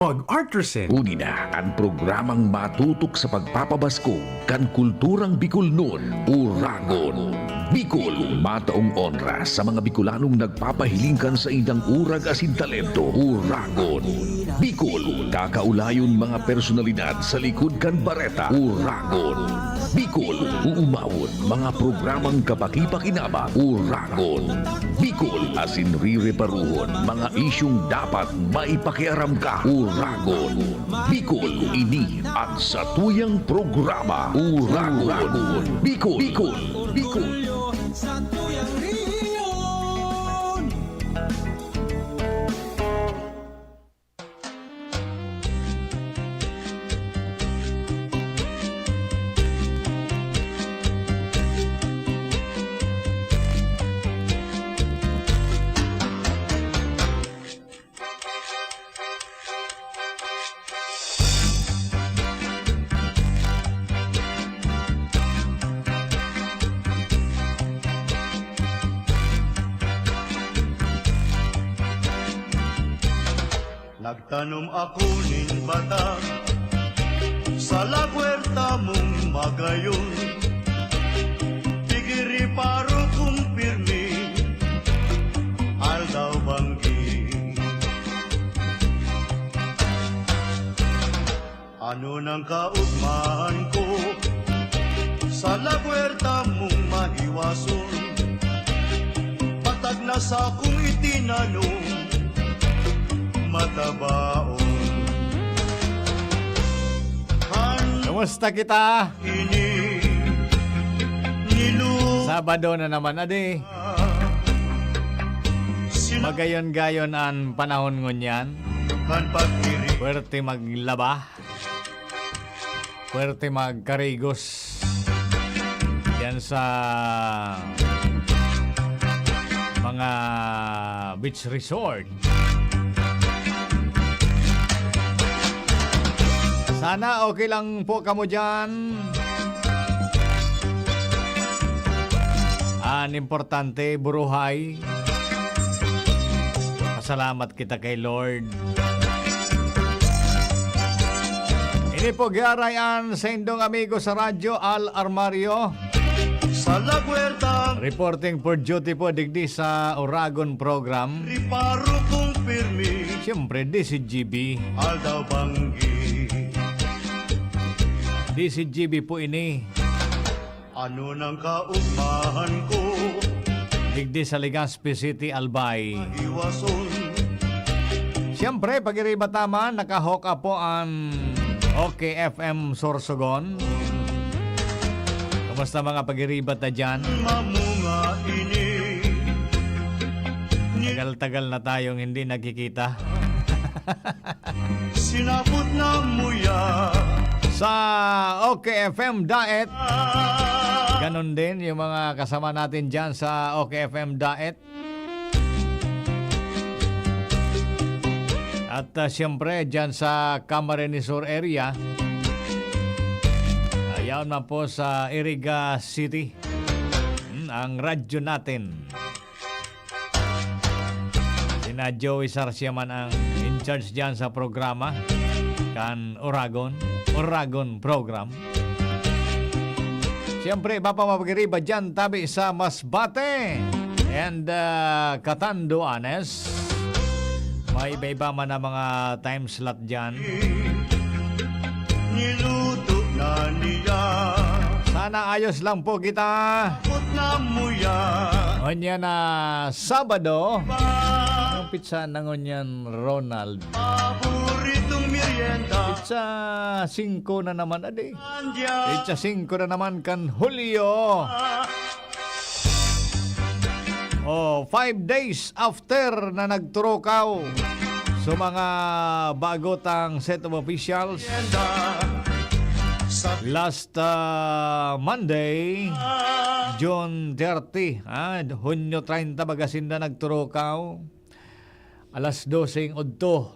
Artersen. Uni na ang programang matutok sa pagpapabaskog kan kulturang Bicol noon, Uragon. Bicol, mataong oras sa mga Bicolanong nagpapahilingkan sa indang urag asin talento, Uragon. Bicol, kakaulayon mga personalidad sa likod kan bareta, Uragon. Bicol, uumawon mga programang kapaki-pakinabang, Uragon. Bicol, asin rireparuhon mga isyong dapat maipakiaram ka, Uragon. Bicol, ini at sa tuyang programa, Uragon. Bicol, Bicol, Bicol. Sa tuyang riyon. Nagtanom ako ning bata sa lagwerta mong magayon. Tigiri paro kong pirmi, aldaw banggi. Ano nang kaugmahan ko sa lagwerta mong mahiwason? Patag na sa kong itinanong matabaon. Kumusta kita? Ini nilu Sabado na naman, ade. Magayon-gayon ang panahon ngunyan. kan pagkiri Puwerte maglaba. Puwerte magkarigos. Yan sa mga beach resort. Sana okay lang po kamo dyan. Ang importante, buruhay. Pasalamat kita kay Lord. Ini po garayan sa indong amigo sa radyo, Al Armario. sa lagwerta Reporting for duty po digdi sa Uragon program. riparo kong pirmi, Siyempre, DCGB. aldaw banggi. DCGB po ini. Ano nang kaugmahan ko Digdi sa Legazpi City, Albay. iwason? Siyempre, pag-iribataman, nakahoka po ang OKFM Sorsogon. Kumusta mga pag-iribata dyan? Mamunga ini Tagal-tagal na tayong hindi nagkikita. sinabot na muya. Sa OKFM Daet, ganon din yung mga kasama natin dyan sa OKFM Daet. At siyempre dyan sa Camarines Sur area, ayaw na po sa Iriga City, ang radyo natin. Sina Joey Sarsiaman ang in charge dyan sa programa kan Uragon program. Siyempre, mapapagiriba dyan tabi sa Masbate and Catanduanes. May iba-iba man na mga time slot dyan. Niluto na niya, Sana ayos lang po kita. put na muya. Onya na Sabado. Pa, Ang pizza ng onyan Ronald. paboritong merienda. Pizza 5 na naman, ade. Andya, Pizza 5 na naman kan Julio. 5 days after na nagturokaw sa mga bagotang set of officials. merienda. Sa Last Monday, June 30, Hunyo 30, bagasinda nagturokaw. Alas 12 odto.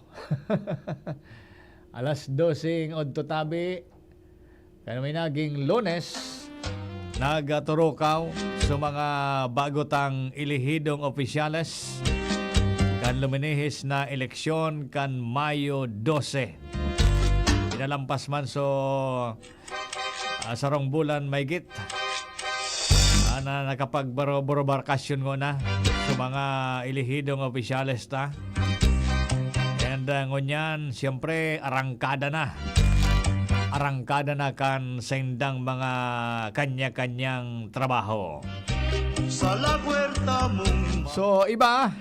Alas 12 odto tabi. Kaya may naging Lunes, nagturokaw sa mga bagotang ilihidong opisyales kan luminihis na eleksyon kan Mayo 12. Pinalampas man sarong bulan may git. Na nakapagbaro-baro barkasyon ko na sa mga ilihidong opisyales ta. And ngunyan, siyempre, arangkada na. Arangkada na kan sa indang mga kanya-kanyang trabaho. Sa la puerta mong So, iba,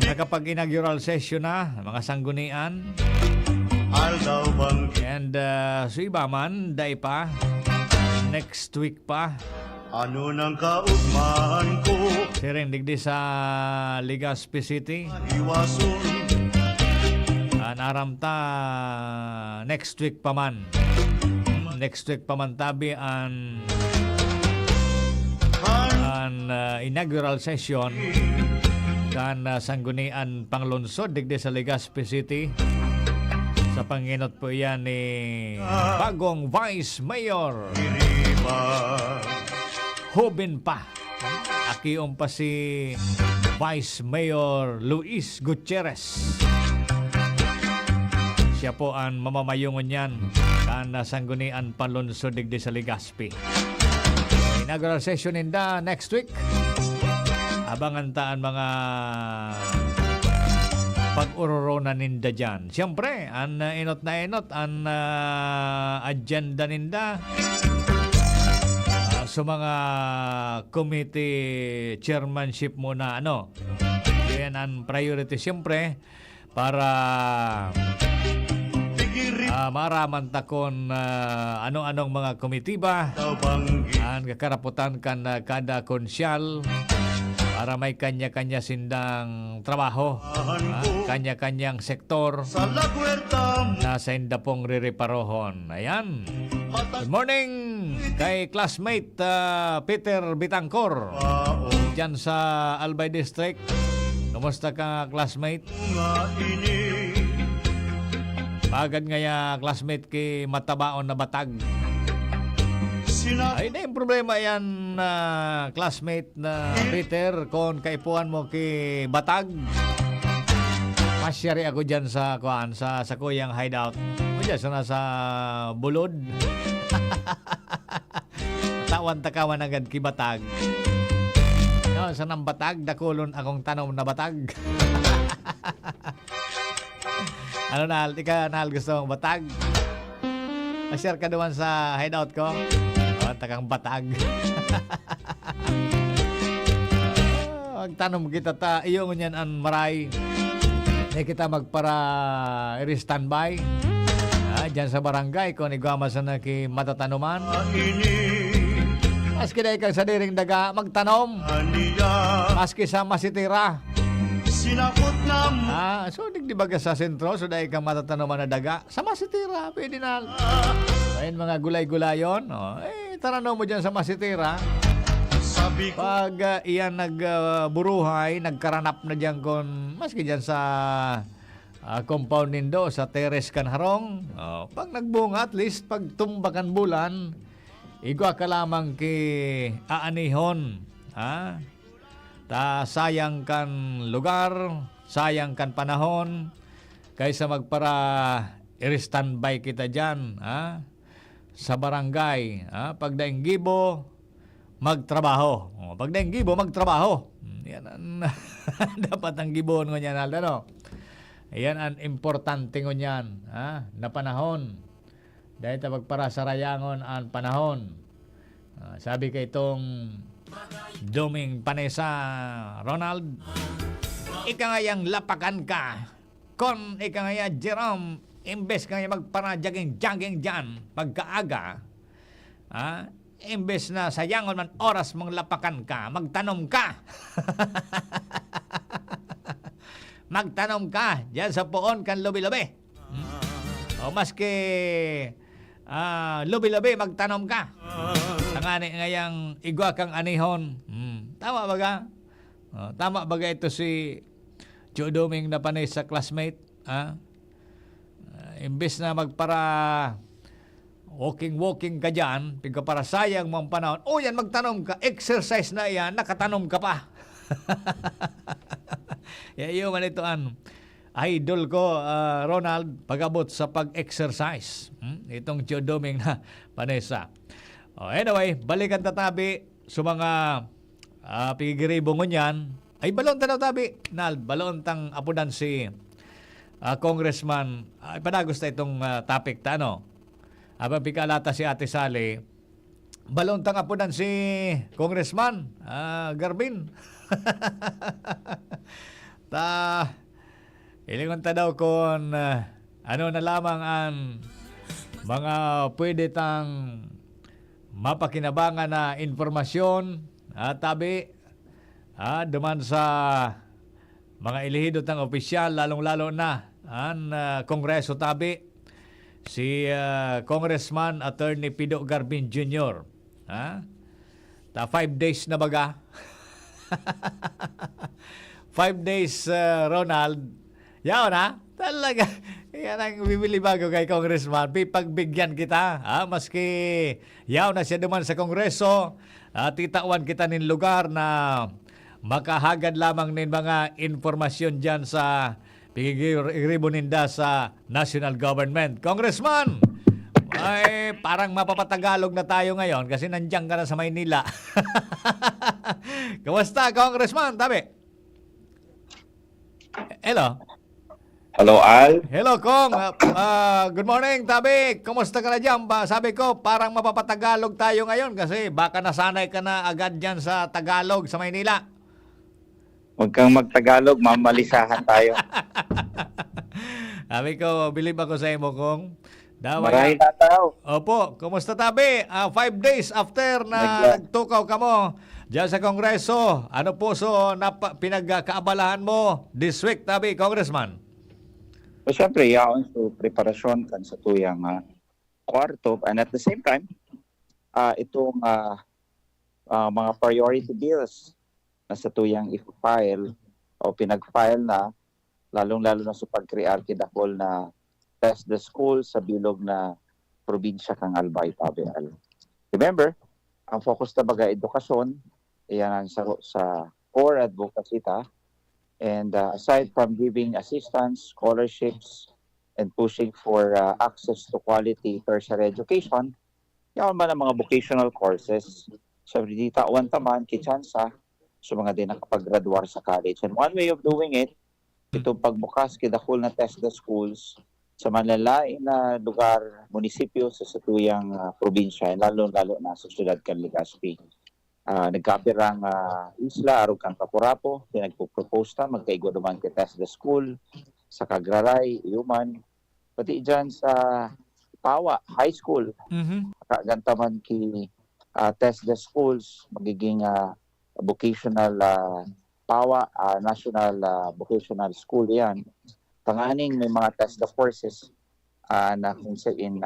nakapag-inaugural session na, mga sanggunian. aldaw banggi. And so iba man, day pa, next week pa, Ano nang kaugmahan ko? siring digdi sa Legazpi City. Iwason Naramta next week pa man. Next week pa man tabi an inaugural session kan sanggunian panglungsod digdi sa Legazpi City. Sa panginot po yan ni bagong Vice Mayor Iriba. Hubin pa. Akiong pa si Vice Mayor Luis Gutierrez. Siya po ang mamamayungon yan kan sanggunian panlungsod digdi sa Legazpi. Inaugural session inda next week. Abangan taan mga pag-uroronan ninda dyan. Siyempre, ang inot na inot, ang agenda ninda sa mga committee chairmanship muna, yan ang priority siyempre para maraman takon ano-anong mga komitiba Aldaw banggi. ang kakaraputan kan kada konsyal para may kanya-kanya sindang trabaho, kanya-kanyang sektor Sa la puerta mong na sa inda pong rireparohon. Ayan. Good morning kay classmate Peter Bitangkor baon dyan sa Albay District. Kumusta ka, classmate? nga ini. Pagad ngaya classmate kay matabaon na batag. Sina Ay, na yung problema yan, classmate na Peter, kung kaipuan mo kay batag. Masyari ako dyan sa kuyang hideout. O dyan, sa nasa bulod. Tawan takawan agad kay batag. No, sa nang batag, dakulon akong tanom na batag. Ano na, tika na gusto mong batag? Ma-share ka naman sa hideout ko. O, takang batag. Magtanom kita iyong yan ang maray. Kita magpara standby. Diyan sa barangay kung igwama sa naki matatanuman. Maski na ikaw sa diring daga, magtanom. Maski sa masitira. Sinakot na mo. So di ba ka sa sentro, so dahil kang matatanuman na daga, sa masitira, pwede na. Ayun mga gulay-gulayon, tarano mo dyan sa masitira. Sabi ko Pag iyan nagburuhay, nagkaranap na dyan kon, maski dyan sa compound nindo, sa terrace kan harong. Pag nagbunga, at least pag tumbakan bulan, igwa ka lamang ki aanihon. Sayang kan lugar, sayang kan panahon, kaysa magpara i-standby kita dyan, sa barangay. Pag daing gibo, magtrabaho. Pag daing gibo, magtrabaho. Yan ang dapat ang gibon ko niyan, Alda, Yan ang importante ko niyan, na panahon. Dahil pagpara sa rayangon ang panahon. Sabi kay itong Duming Panesa Ronald, ika ngayang lapakan ka. Kon ika ngaya Jerome, imbes ka ngaya magpara-jogging dyan pagkaaga, imbes na sayangon man oras mong lapakan ka, magtanom ka. Magtanom ka dyan sa puon kan lubi-lubi. O maski lubi-lubi, magtanom ka. Tangani ngayang igwa kang anihon. Tama ba ka? Tama ba ka ito si Joe Doming na panay sa classmate? Imbes na magpara walking ka dyan, pagka para sayang mong panahon, yan, magtanom ka, exercise na yan, nakatanom ka pa. Yayo man itoan. Idol ko, Ronald, pagabot sa pag-exercise. Itong Tiodoming na Vanessa. Anyway, balikan tatabi sa mga pigiribong yan. Ay, balon tanaw tabi. Nal, balon tang apudan si Congressman. Panagos na itong topic ta, no? Abang pikalata si Ate Sally, balon tang apudan si Congressman Garbin. Ilingon ta daw kung ano na lamang ang mga pwede tang mapakinabangan na informasyon tabi duman sa mga ilihido tang opisyal, lalong-lalo na ang Kongreso tabi si Congressman Attorney Pido Garbin Jr. 5 days na baga. 5 days, Ronald. Yaw na, talaga. Yan ang bibili bago kay Congressman. Pagbigyan kita, maski yaw na siya duman sa Kongreso, titawan kita nin lugar na makahagad lamang nin mga informasyon dyan sa pigiribo ninda sa national government. Congressman, ay parang mapapatagalog na tayo ngayon kasi nandiyan ka na sa Maynila. Kamusta, Congressman? Tabi. Hello. Hello, Al. Hello, Kong. Good morning, Tabi. Kumusta ka na dyan? Sabi ko, parang mapapatagalog tayo ngayon kasi baka nasanay ka na agad dyan sa Tagalog, sa Maynila. Huwag kang magtagalog, mamalisahan tayo. Sabi ko, believe ako sa imo, Kong. Marahil na tao. Opo, kumusta Tabi? 5 days after na nagtukaw ka mo dyan sa Kongreso, ano po pinagkaabalahan mo this week, Tabi, Congressman? So, syempre, yaon sa preparasyon kan sa tuyang kwarto. And at the same time, itong mga priority bills na sa tuyang i-file o pinag-file na, lalong-lalo na sa pag-create dahol na test the school sa bilog na probinsya kang Albay, Tabial. Remember, ang focus na baga edukasyon, iyan ang sa core advocacy ta. And aside from giving assistance, scholarships, and pushing for access to quality tertiary education, yaman ba ng mga vocational courses? So, di tawan taman, kitsansa, sa mga din nakapag-graduar sa college. And one way of doing it, itong pagbukas, kidakul na test the schools sa malalain na lugar, munisipyo sa satuyang probinsya, lalo-lalo na sa siyudad kan Legazpi. Nagkapirang isla, arog kang Kapurapo, pinagpo-propose ta, magkaigo naman kay test the school, sa Kagraray, Iuman, pati dyan sa Pawa, high school. Kaganta man ki test the schools, magiging vocational Pawa, national vocational school yan. Panganing may mga test the courses na kung saan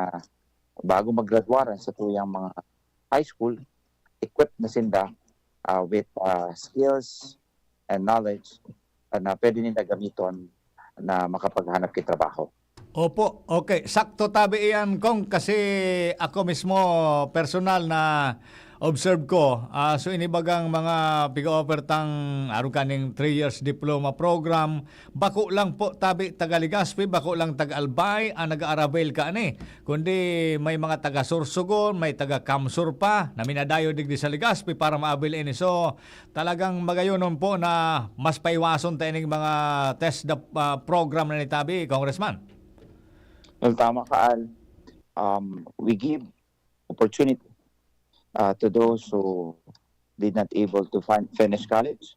bago maggraduaran sa tuyang mga high school, equipped na sinda with skills and knowledge na pwede nila gamiton na makapaghanap kay trabaho. Opo, okay. Sakto Tabi iyan, Kong, kasi ako mismo personal na observe ko. So inibagang mga piga-offer tang aron kaning 3 years diploma program. Bako lang po Tabi taga Legazpi, bako lang taga Albay ang nag-aarabail ka ani. Kundi may mga taga Sorsogon, may taga Kamsur pa na minadayo digdi sa Legazpi para maabil ini. So talagang magayonon po na mas paiwason ta ining mga test the program na ni Tabi, Congressman. Well, tama ka, Al. We give opportunity to those who did not able to finish college.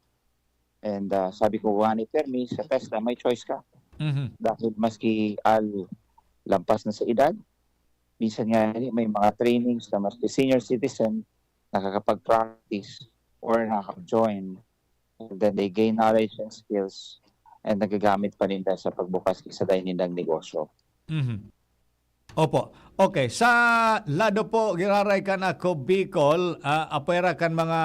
And sabi ko, wani permi, sa TESDA, may choice ka. Dahil maski Al lampas na sa edad, minsan nga may mga trainings na maski senior citizen nakakapag-practice or nakaka-join. And then they gain knowledge and skills and nagagamit pa nila sa pagbukas sa dahil nilang negosyo. Opo. Okay. Sa lado po, giraray ka na ko Bicol, apera kan mga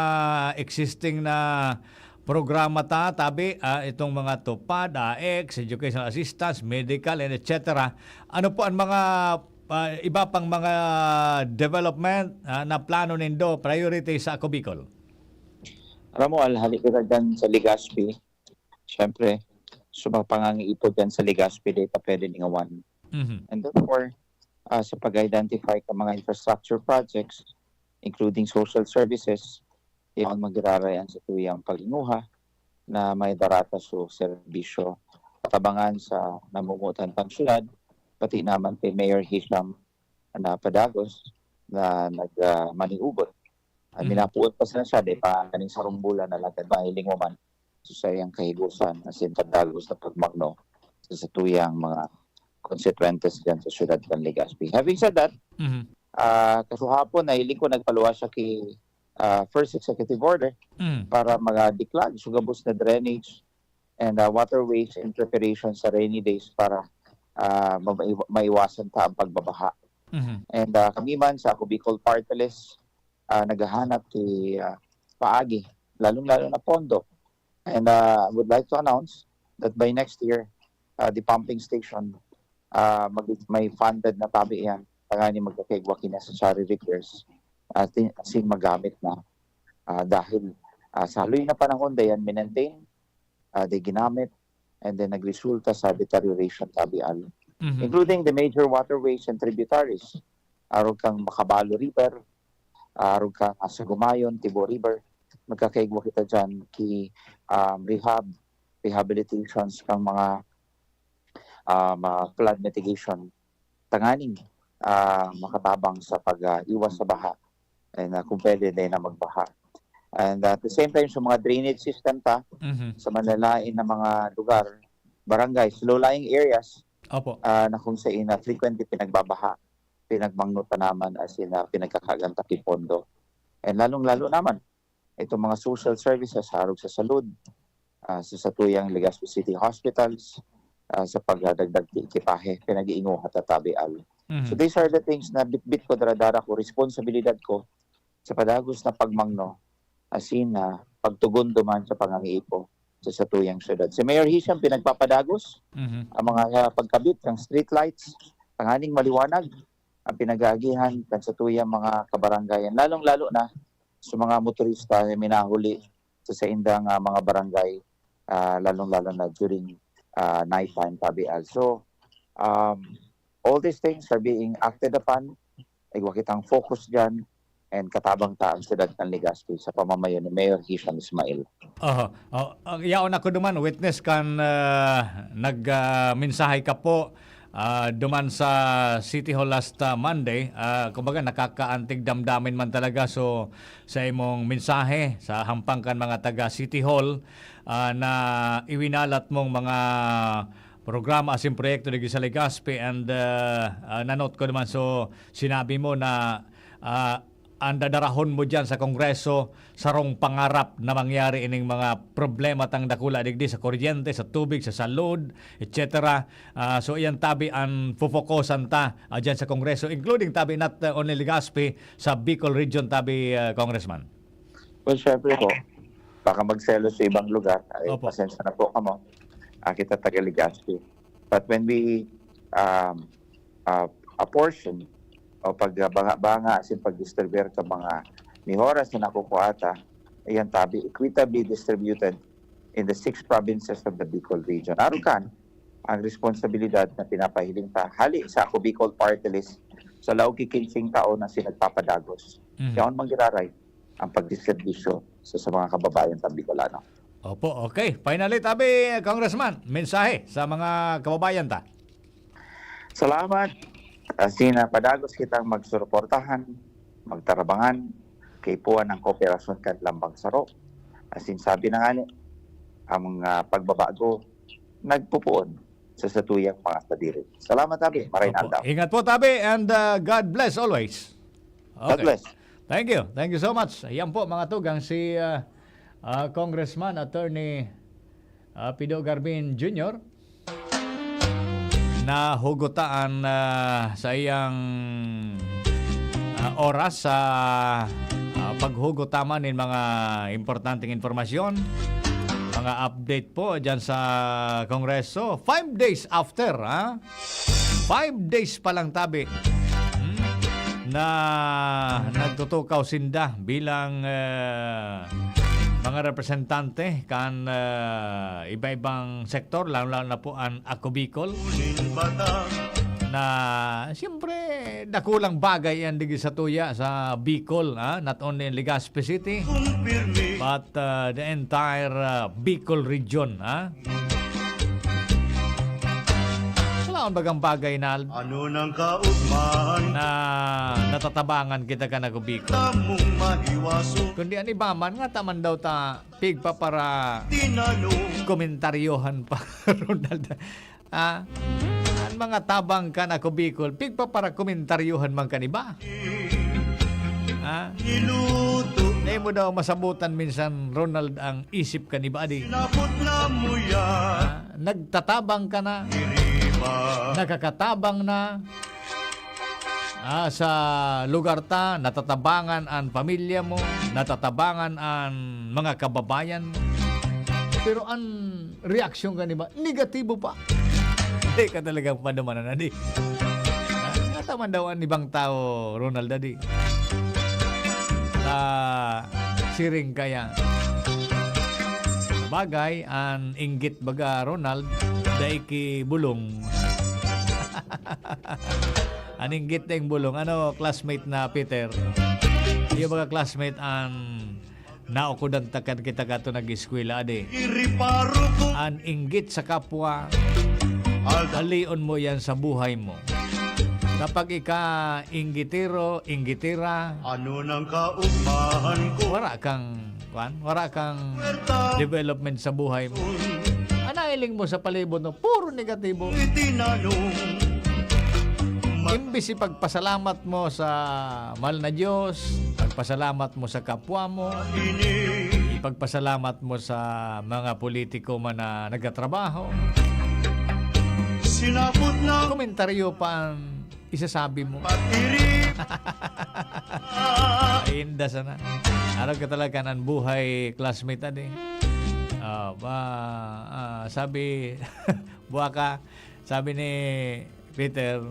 existing na programa Tabi, itong mga tupad, AX, educational assistance, medical, and etc. Ano po ang mga iba pang mga development na plano nindo, priority sa ako Bicol? Alam mo, Al, halik ka dyan sa Legazpi. Siyempre, sumapangangiipod yan sa Legazpi data pwede ningawan. And therefore, sa pag-identify ng mga infrastructure projects, including social services, yung magirarayan sa tuyang paginguha na may darata sa serbisyo katabangan sa namumutan pang syudad, pati naman kay Mayor Hisham na Padagos na nagmaniubot. Minapuot pa sila siya, di pa kaning sarong bulan na lagad mahiling mo man sa sayang kahigusan as in Padagos na pagmagno sa tuyang mga constituentes dyan sa syudad ng Legazpi. Having said that, kasuhapon na hiling ko nagpaluwa siya kay First Executive Order para mag-declag sugabos na drainage and waterways and preparation sa rainy days para maiwasan ta ang pagbabaha. And kami man sa Bicol Party List, naghahanap kay paagi, lalong-lalo na pondo. And would like to announce that by next year, the pumping station, may funded na tabi yan, tangani magkakaigwa kinasasari repairs, asing magamit na. Dahil sa haloy na panahon, dayan minentain, they ginamit, and then nagresulta sa deterioration tabial. Including the major waterways and tributaries. Arog kang Macabalo River, arog kang Asagumayon, Tibo River. Magkakaigwa kita dyan ki rehabilitations kang mga flood mitigation. Tanganing makatabang sa pag-iwas sa baha and kung pwede din na magbaha. And at the same time, sa mga drainage system sa manlalain na mga lugar, barangays, low-lying areas, na kung saan frequently pinagbabaha, pinagmangnuta naman as in pinagkakaganta kipondo. And lalong-lalo naman, itong mga social services, harog sa salud, sa satuyang Legazpi City Hospitals, sa pagdagdag ekipahe, pinag-iinguha tatabial. So these are the things na bit-bit ko daradara ko, responsibilidad ko sa Padagos na pagmangno, as in pagtugon duman sa pangangiipo sa satuyang syudad. Si Mayor Hisham pinagpapadagos ang mga pagkabit ng street lights, tanganing maliwanag ang pinag-aagihan kan sa tuyang mga kabarangayan, lalong-lalo na sa mga motorista na minahuli sa indang mga barangay, lalong-lalo na during nighttime tabial. So all these things are being acted upon. Igwa kitang focus dyan and katabang taang syudad ng Legazpi sa pamamayon ni Mayor Hisham Ismail. Yaon ako duman, witness kan nagmensahe ka po duman sa City Hall last Monday. Kumbaga nakakaantig damdamin man talaga so sa imong mensahe sa hampang kan mga taga City Hall na iwinalat mong mga programa asin proyekto dito sa Legazpi and nanote ko naman so sinabi mo na ang dadarahon mo dyan sa Kongreso sarong pangarap na mangyari ining mga problema tang dakula digdi sa kuryente, sa tubig, sa salud, etc. So iyan tabi ang fufokusan ta dyan sa Kongreso, including tabi not only Legazpi, sa Bicol Region tabi, Congressman. Well, syempre po, baka magselos sa ibang lugar. Ay, pasensya na po kamo. Kita taga Legazpi. But when we apportion o pagbanga asin pag-distribuer ka mga mihoras na nakukuhata, ayan tabi, equitably distributed in the 6 provinces of the Bicol region. Arukan, ang responsibilidad na pinapahiling ta, hali sa ako Bicol Party List, sa laog kikinsing taon na sinagpapadagos. Yaon manggiraray ang pagdistribusyo sa mga kababayan ng Bicolano. Opo, okay. Finally, tabi, Congressman, mensahe sa mga kababayan ta. Salamat. Asin padagos kitang magsuportahan, magtarabangan, kay puwan ng kooperasyon kan Lambang Saro. Asin sabi na nga ni, ang mga pagbabago nagpupuon sa satuyang mga kadiri. Salamat tabi, maray na. Ingat po tabi and God bless always. Okay. God bless. Thank you. Thank you so much. Ayan po mga tugang si Congressman Attorney Pido Garbin Jr. na hugutaan sa iyang oras sa paghugutaman ng mga importanteng informasyon, mga update po dyan sa Kongreso. 5 days after, 5 days pa lang tabi na nagtutukaw sinda bilang mga representante kan iba-ibang sektor, lalo na po ang Ako Bicol, Unin bata, na siyempre nakulang bagay yan digi sa tuya sa Bicol, not only in Legazpi City kung pirmi, but the entire Bicol region. Wala bagang bagay na ano nang kaugmahan, na natatabangan kita ka na Bicol. tamong mahiwaso, Kundi ang ibaman nga taman daw ta pigpa para tinanong, komentaryohan pa Ronald. Ang mga tabang ka na Bicol, pigpa para komentaryohan man kaniba. niluto, Hindi mo daw masabutan minsan Ronald ang isip kaniba di. sinapot na mo yan, Nagtatabang ka na, iriba, nakakatabang na. Sa lugar ta, natatabangan ang pamilya mo, natatabangan ang mga kababayan mo. Pero ang reaksyon ka ba, negatibo pa. Hindi ka talagang panumanan na di. Nataman daw ang ibang tao, Ronald, di. Siring kaya. Bagay, ang inggit baga, Ronald, dahil ki bulong. Ang inggit na yung bulong. Ano, classmate na Peter? Yung mga classmate ang naukudan takan kita kato nag-eskwela, ade. iriparo ko, Ang inggit sa kapwa, alda, alion mo yan sa buhay mo. Kapag ika inggitiro, inggitira, ano nang kaugmahan ko, wala kang development sa buhay mo. Anailing mo sa palibot mo, puro negatibo. itinanong, Imbis ipagpasalamat mo sa mahal na Diyos, pagpasalamat mo sa kapwa mo, ini, ipagpasalamat mo sa mga politiko man na nagtatrabaho, sinapot na komentaryo pa ang isasabi mo. patirip, Ay, inda sana. Araw ka talaga ng buhay, classmate ade. Sabi, buha ka, sabi ni Peter,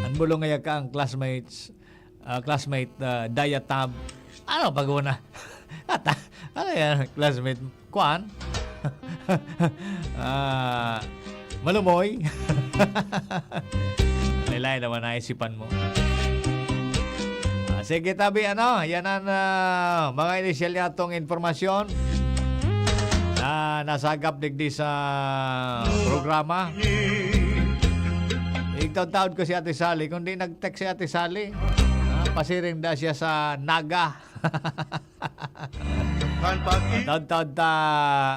ang bulong ngaya ka ang classmate Dayatab. Ano pag-una? Ano yan, classmate? Kuan? Malumoy? Lailay naman naisipan mo. Sige tabi, yan ang mga initial yatong informasyon na nasagap digdi sa programa. Igtaw-tawad ko si Ate Sally. Kung di nag-text si Ate Sally, pasiring da siya sa Naga. kan pag-ibig, Taod-taod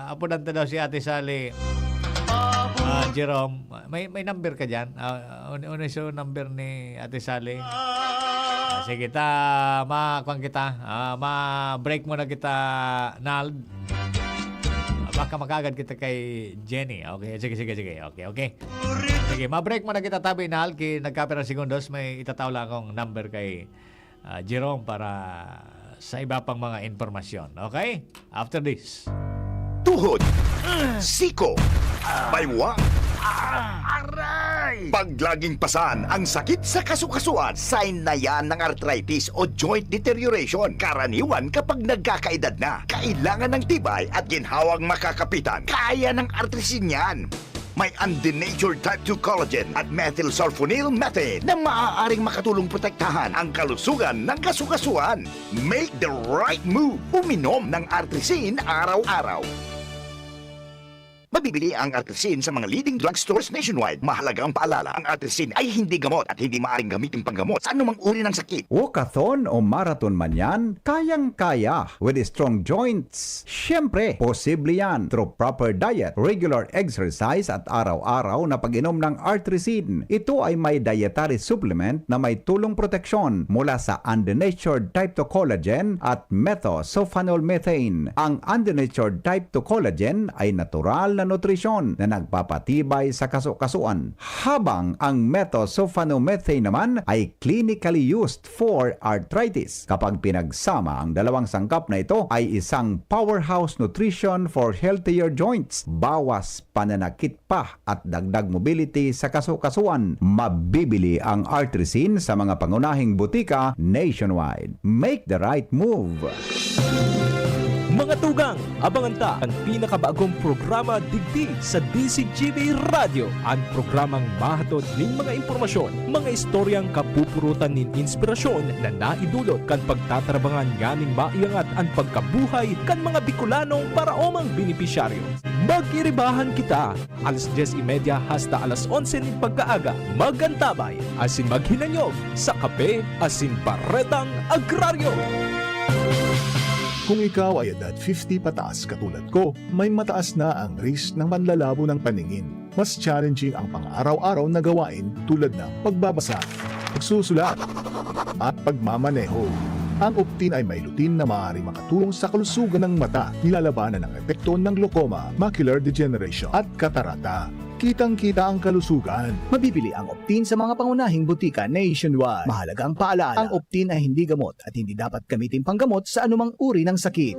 apunan ta daw si Ate Sally. Jerome, may number ka dyan? Ano yung number ni Ate Sally? Sige ma-break mo na kita, Nald. Baka makagad kita kay Jenny. Okay, sige. Okay. Sige, ma-break mo na kita tabi, Nald. Nagkapira segundos, may itataw lang akong number kay Jerome para sa iba pang mga informasyon. Okay? After this. Tuhod, siko, baywa, aray! Pag laging pasan ang sakit sa kasukasuan, sign na yan ng arthritis o joint deterioration. Karaniwan kapag nagkakaedad na, kailangan ng tibay at ginhawang makakapitan. Kaya ng artrisin yan. May undenatured type 2 collagen at methylsulfonyl methane na maaaring makatulong protektahan ang kalusugan ng kasukasuan. Make the right move. Uminom ng artrisin araw-araw. Mabibili ang artrisin sa mga leading drugstores nationwide. Mahalaga ang paalala, ang artrisin ay hindi gamot at hindi maaaring gamitin panggamot sa anumang uri ng sakit. Walkathon o marathon man yan, kayang-kaya with strong joints. Siyempre, posible yan through proper diet, regular exercise at araw-araw na pag-inom ng artrisin. Ito ay may dietary supplement na may tulong proteksyon mula sa undenatured type 2 collagen at methylsulfonyl methane. Ang undenatured type 2 collagen ay natural na nutrisyon na nagpapatibay sa kasukasuan, habang ang methylsulfonomethane naman ay clinically used for arthritis. Kapag pinagsama ang dalawang sangkap na ito ay isang powerhouse nutrition for healthier joints, bawas pananakit pa at dagdag mobility sa kasukasuan. Mabibili ang artrisin sa mga pangunahing butika nationwide. Make the right move. Mga tugang, abangan ta ang pinakabagong programa digdi sa DCGB Radio. Ang programang mahatod ning mga impormasyon, mga istoryang kapupurutan nin inspirasyon na naidulot kan pagtatrabangan nganing maiangat ang pagkabuhay kan mga Bicolanong paraomang benepisyaryo. Magiribahan kita, alas 10:30 hasta alas 11 ning pagkaaga. Magantabay, asin maghinanyog sa Kape Asin Baretang Agraryo. Kung ikaw ay edad 50 pataas katulad ko, may mataas na ang risk ng manlalabo ng paningin. Mas challenging ang pang-araw-araw na gawain tulad ng pagbabasa, pagsusulat, at pagmamaneho. Ang Optin ay may lutin na maaaring makatulong sa kalusugan ng mata, nilalabanan ng epekto ng glaucoma, macular degeneration at katarata. Kitang-kita ang kalusugan. Mabibili ang Optin sa mga pangunahing butika nationwide. Mahalagang paalala, ang Optin ay hindi gamot at hindi dapat gamitin panggamot sa anumang uri ng sakit.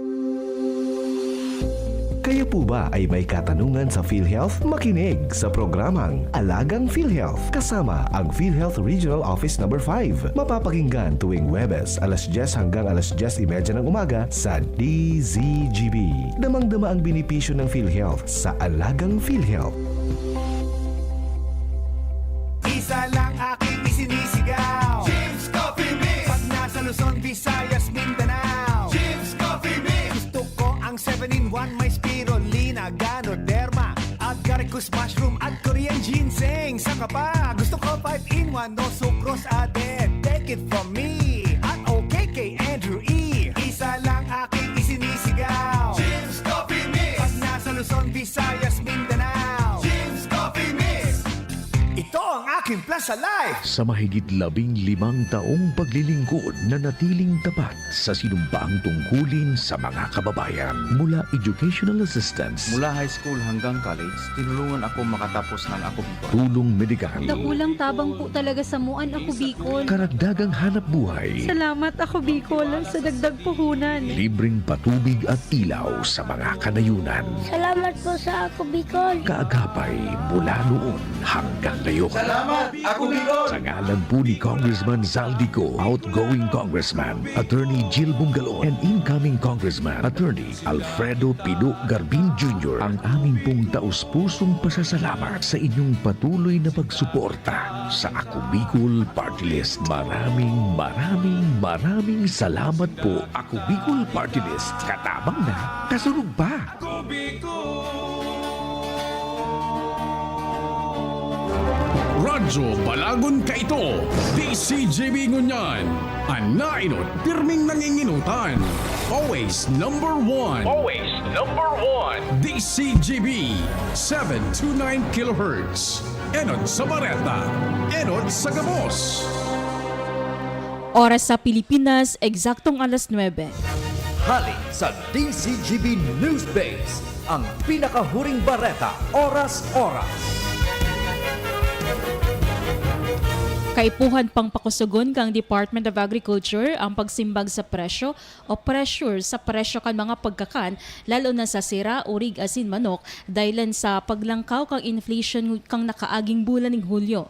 Kayo po ba ay may katanungan sa PhilHealth? Makinig sa programang Alagang PhilHealth kasama ang PhilHealth Regional Office No. 5. Mapapakinggan tuwing Huwebes alas 10 hanggang alas 10:30 ng umaga sa DZGB. Damang-dama ang benepisyo ng PhilHealth sa Alagang PhilHealth. Isa lang aking isinisigaw, Jim's Coffee Mix. Pag nasa Luzon, Visayas, Mindanao, Jim's Coffee Mix. Gusto ko ang 7-in-1, may spirulina, ganoderma at garicus mushroom at Korean ginseng. Saka pa, gusto ko 5-in-1, no sucrose added. Take it from me at okay kay Andrew E. Isa lang aking isinisigaw, Jim's Coffee Mix. Pag nasa Luzon, Visayas, Mindanao, Jim's Coffee Mix. Ito ang aking Plus Alive. Sa mahigit 15 taong paglilingkod na natiling tapat sa sinumpang tungkulin sa mga kababayan. Mula educational assistance, Mula high school hanggang college, tinulungan ako makatapos ng Ako Bicol. tulong medikal, Dakulang tabang po talaga sa muan Ako Bicol. karagdagang hanap buhay, Salamat Ako Bicol sa dagdag puhunan. libreng patubig at ilaw sa mga kanayunan. Salamat po sa Ako Bicol. Kaagapay mula noon hanggang ngayon. Salamat, Ako Bicol! Sa ngalan po ni Congressman Zaldico, outgoing Congressman, Attorney Jill Bungalon, and incoming Congressman, Attorney Alfredo Pino Garbin Jr., ang aming pong taus-pusong pasasalamat sa inyong patuloy na pagsuporta sa Ako Bicol Party List. Maraming salamat po, Ako Bicol Party List. Katabang na, kasunod pa. Radyo Balagon Kaito, DCGB Ngunyan, ang nainot, pirming nanginginutan. Always number one. Always number one. DCGB, 729 kHz. Enot sa Bareta, Enot sa Gabos. Oras sa Pilipinas, eksaktong alas 9. Hali sa DCGB News Base, ang pinakahuring bareta, oras-oras. Kaipuhan pang pakusugon kang Department of Agriculture ang pagsimbag sa presyo o pressure sa presyo kan mga pagkakan lalo na sa sira, urig, asin, manok dahilan sa paglangkaw kang inflation kang nakaaging bulan ng Hulyo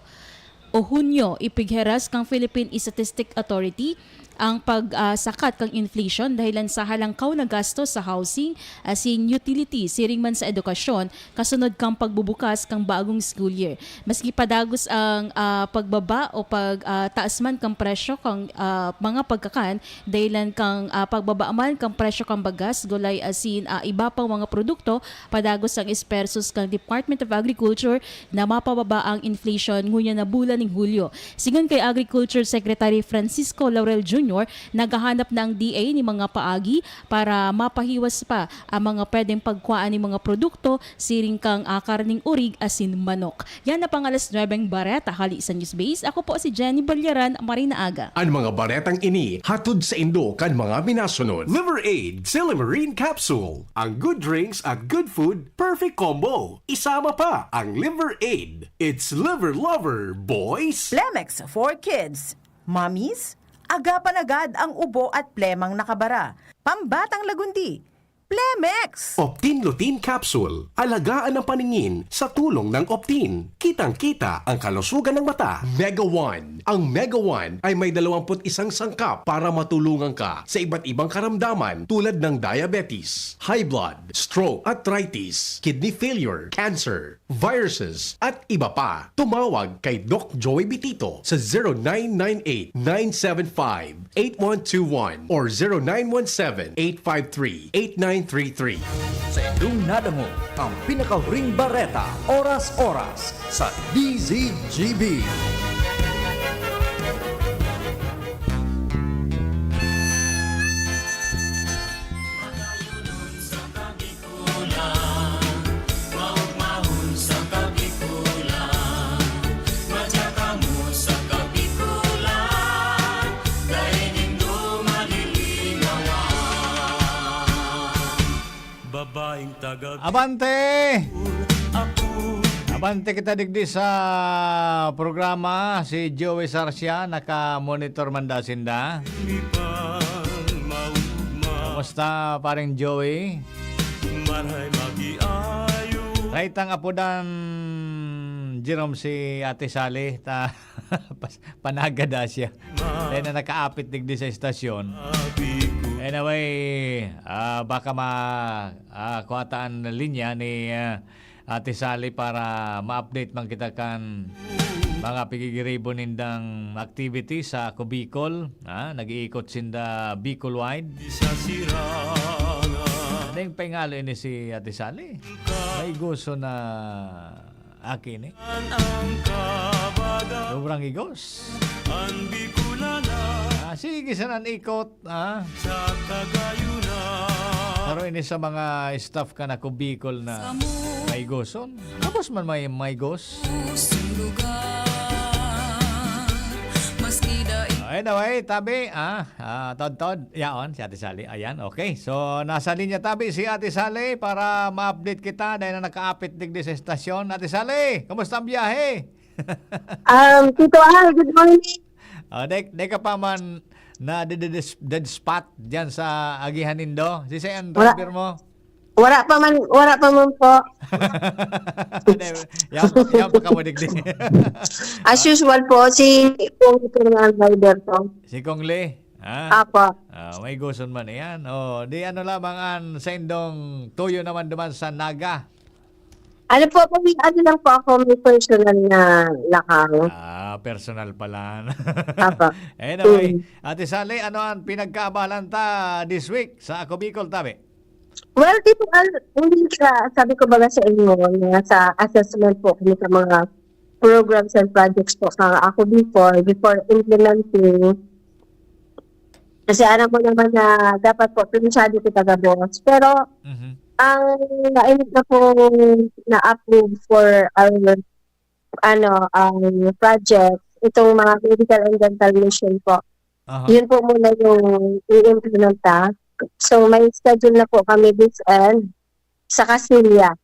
o Hunyo. Ipigheras kang Philippine Statistic Authority ang pagsakat kang inflation dahilan sa halangkaw na gasto sa housing, asin utility, siring man sa edukasyon, kasunod kang pagbubukas kang bagong school year. Maski padagos ang pagbaba o pagtaas man kang presyo kang mga pagkakan, dahilan kang pagbaba man kang presyo kang bagas, gulay, asin, iba pang mga produkto, padagos ang espersos kang Department of Agriculture na mapababa ang inflation ngunya na bulan ng Hulyo. Sigon kay Agriculture Secretary Francisco Laurel Jr., naghahanap ng DA ni mga paagi para mapahiwas pa ang mga pwedeng pagkuhaan ng mga produkto, siring kang karning urig, asin, manok. Yan na pang alas 9 bareta, hali sa News Base. Ako po si Jenny Balyaran, Marina Aga. Ang mga baretang ini, hatod sa Indo kan mga minasunod. Liver Aid Silimarine Capsule. Ang good drinks at good food, perfect combo. Isama pa ang Liver Aid. It's liver lover, boys! Plemex for kids. Mommies, agapan agad ang ubo at plemang nakabara. Pambatang lagundi. Plemex! Optin Lutein Capsule. Alagaan ang paningin sa tulong ng Optin. Kitang-kita ang kalusugan ng mata. Mega One. Ang Mega One ay may 21 sangkap para matulungan ka sa iba't ibang karamdaman tulad ng diabetes, high blood, stroke, arthritis, kidney failure, cancer, viruses, at iba pa. Tumawag kay Doc Joey Bitito sa 0998-975-8121 or 0917-853-8933. Sa inyong nadango ang pinaka-ring bareta, oras-oras sa DZGB. Abante! Abante kita digdi sa programa. Si Joey Sarcia, naka-monitor mandasinda. Kumusta paring Joey? Raitang apudan Jerome si Ate Sally panagada siya. Dahil na nakaapit digdi sa estasyon. Anyway, baka kuhataan na linya ni Ate Sally para ma-update man kita kan mga pigigiribo nindang activity sa Bicol. Nag-iikot sinda Bicol wide. Ano yung pangalo ini si Ate Sally? May gusto na akin sobrang igos. Sige sanan ikot. Pero ini sa mga staff ka na Bicol na may goson. Tapos man may gos. Anyway, tabi, Tod, yaon, si Ate Sally. Ayan, okay. So, nasa linya tabi si Ate Sally para ma-update kita dahil na nakaapit digdi sa estasyon. Ate Sally, kumusta ang biyahe? Tito Al, good morning. Di ka pa man na dead spot dyan sa Agihan Indo? Si ang driver mo? Wala pa man po. Yan pa ka mo digdi. As usual po, si Kong ito ng driver po. Si Kong Lee? Apa. May gusto man yan. Di ano lamang an sa indong tuyo naman duman sa Naga. Ano po, ano lang po ako, may personal na lakang. Personal pala. Apa. Anyway, Ate Sally, ano ang pinagkaabalan ta this week sa Ako Bicol, tabi? Well, Tito Al, hindi ka, sabi ko baga sa inyo, na sa assessment po kami sa mga programs and projects po sa Ako before implementing. Kasi alam mo naman na dapat po, pinsyado kita boss. Pero, ang nainit na po na-approve for our project, itong mga medical and dental mission po. Yun po muna yung i-implementa. So, may schedule na po kami this end sa Castilla,